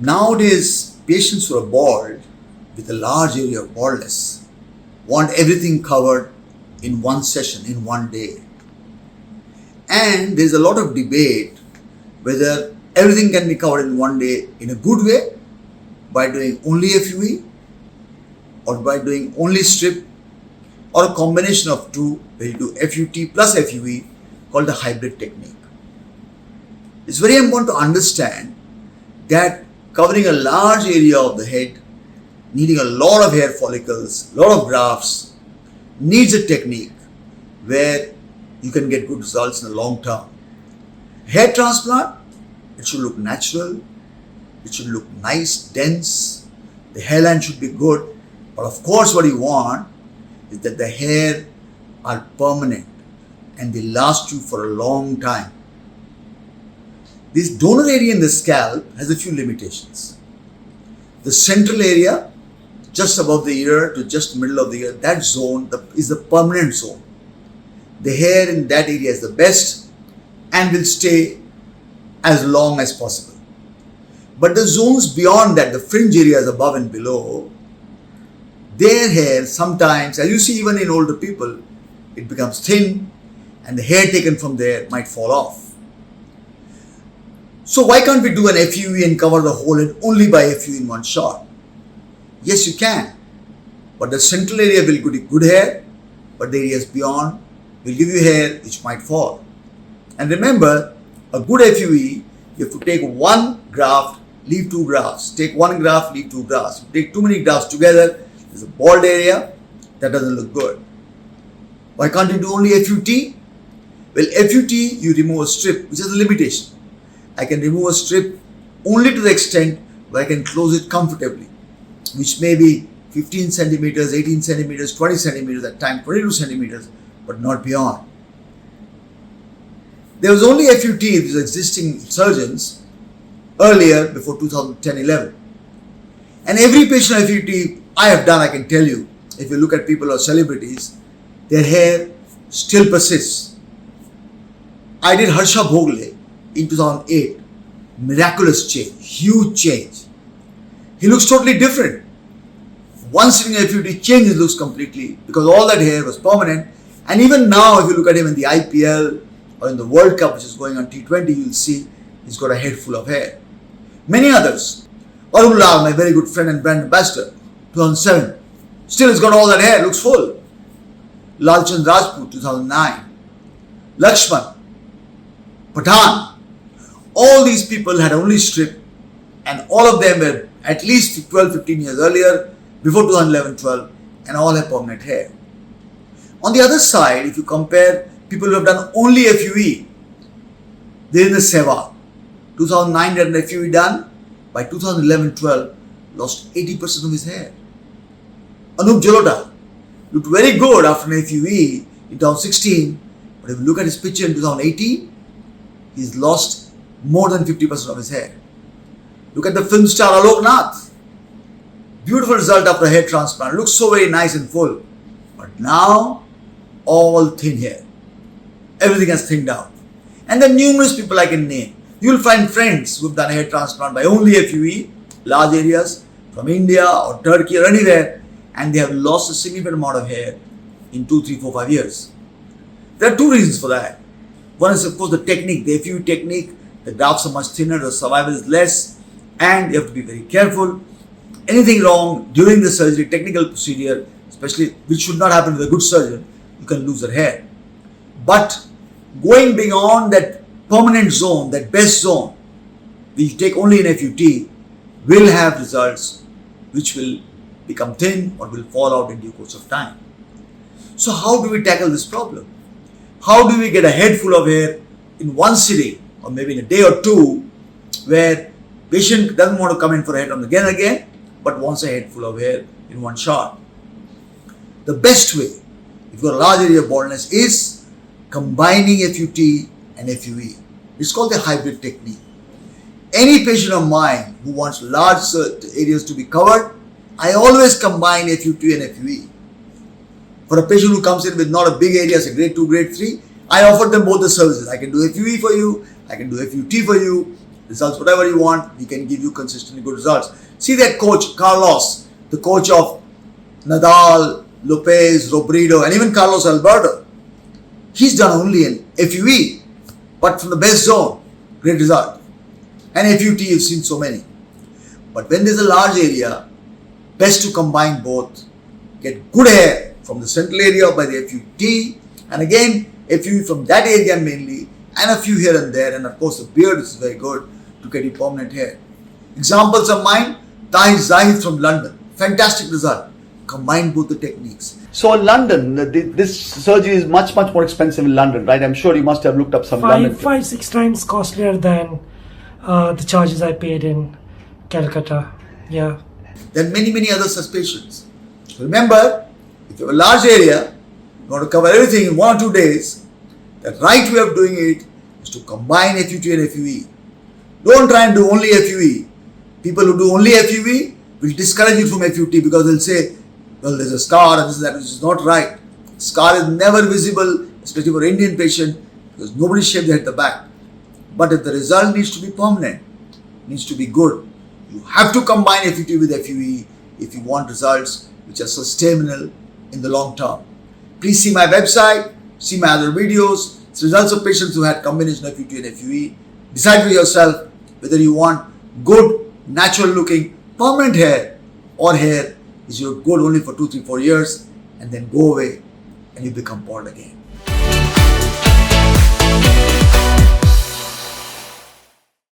Nowadays, patients who are bald with a large area of baldness want everything covered in one session, in one day. And there's a lot of debate whether everything can be covered in one day in a good way by doing only FUE or by doing only strip or a combination of two where you do FUT plus FUE called the hybrid technique. It's very important to understand that covering a large area of the head, needing a lot of hair follicles, a lot of grafts, needs a technique where you can get good results in the long term. Hair transplant, it should look natural, it should look nice, dense, the hairline should be good, but of course what you want is that the hair are permanent and they last you for a long time. This donor area in the scalp has a few limitations. The central area, just above the ear to just middle of the ear, that zone is the permanent zone. The hair in that area is the best and will stay as long as possible. But the zones beyond that, the fringe areas above and below, their hair sometimes, as you see even in older people, it becomes thin and the hair taken from there might fall off. So why can't we do an FUE and cover the whole head only by FUE in one shot? Yes, you can. But the central area will give you good hair, but the areas beyond will give you hair which might fall. And remember, a good FUE, you have to take one graft, leave two grafts. Take one graft, leave two grafts. You take too many grafts together, there's a bald area, that doesn't look good. Why can't you do only FUT? Well, FUT, you remove a strip, which is a limitation. I can remove a strip only to the extent where I can close it comfortably, which may be 15 centimeters, 18 centimeters, 20 centimeters, at times 22 centimeters, but not beyond. There was only FUT with existing surgeons earlier before 2010-11. And every patient FUT I have done, I can tell you, if you look at people or celebrities, their hair still persists. I did Harsha Bhogle in 2008. Miraculous change, huge change. He looks totally different. One sitting FUT changes looks completely because all that hair was permanent. And even now, if you look at him in the IPL or in the World Cup, which is going on T20, you'll see he's got a head full of hair. Many others. Arun Lal, my very good friend and brand ambassador, 2007. Still he's got all that hair, looks full. Lalchand Rajput, 2009. Lakshman, Pathan. All these people had only strip and all of them were at least 12-15 years earlier, before 2011-12, and all have permanent hair. On the other side, if you compare people who have done only FUE, they're in the Seva. 2009 had an FUE done, by 2011-12, lost 80% of his hair. Anup Jalota looked very good after an FUE in 2016, but if you look at his picture in 2018, he's lost more than 50% of his hair. Look at the film star Alok Nath. Beautiful result after a hair transplant. Looks so very nice and full. But now, all thin hair. Everything has thinned out. And there are numerous people I can name. You will find friends who have done a hair transplant by only FUE, large areas, from India or Turkey or anywhere, and they have lost a significant amount of hair in 2, 3, 4, 5 years. There are two reasons for that. One is, of course, the technique, the FUE technique. The grafts are much thinner, the survival is less, and you have to be very careful. Anything wrong during the surgery, technical procedure, especially which should not happen with a good surgeon, you can lose your hair. But going beyond that permanent zone, that best zone, which you take only in FUT, will have results which will become thin or will fall out in due course of time. So how do we tackle this problem? How do we get a head full of hair in one sitting or maybe in a day or two where patient doesn't want to come in for a head on again and again but wants a head full of hair in one shot? The best way, if you've got a large area of baldness, is combining FUT and FUE. It's called the hybrid technique. Any patient of mine who wants large areas to be covered, I always combine FUT and FUE. For a patient who comes in with not a big area, say grade 2, grade 3, I offer them both the services. I can do FUE for you, I can do FUT for you, results, whatever you want, we can give you consistently good results. See that coach, Carlos, the coach of Nadal, Lopez, Robredo, and even Carlos Alberto. He's done only in FUE, but from the best zone, great result. And FUT, you've seen so many. But when there's a large area, best to combine both. Get good hair from the central area by the FUT, and again, FUE from that area mainly, and a few here and there, and of course the beard is very good to get you permanent hair. Examples of mine, Tahir Zahid from London. Fantastic result. Combine both the techniques. So in London, this surgery is much more expensive in London, right? I'm sure you must have looked up some London. 5-6 times costlier than the charges I paid in Calcutta. Yeah. There are many other such patients. So remember, if you have a large area, you want to cover everything in 1 or 2 days, the right way of doing it is to combine FUT and FUE. Don't try and do only FUE. People who do only FUE will discourage you from FUT because they'll say, well, there's a scar and this and that, which is not right. Scar is never visible, especially for Indian patient, because nobody shaved their head at the back. But if the result needs to be permanent, needs to be good, you have to combine FUT with FUE if you want results which are sustainable in the long term. Please see my website, see my other videos. It's results of patients who had combination of FUT and FUE. Decide for yourself whether you want good, natural looking, permanent hair or hair is your good only for 2, 3, 4 years and then go away and you become bald again.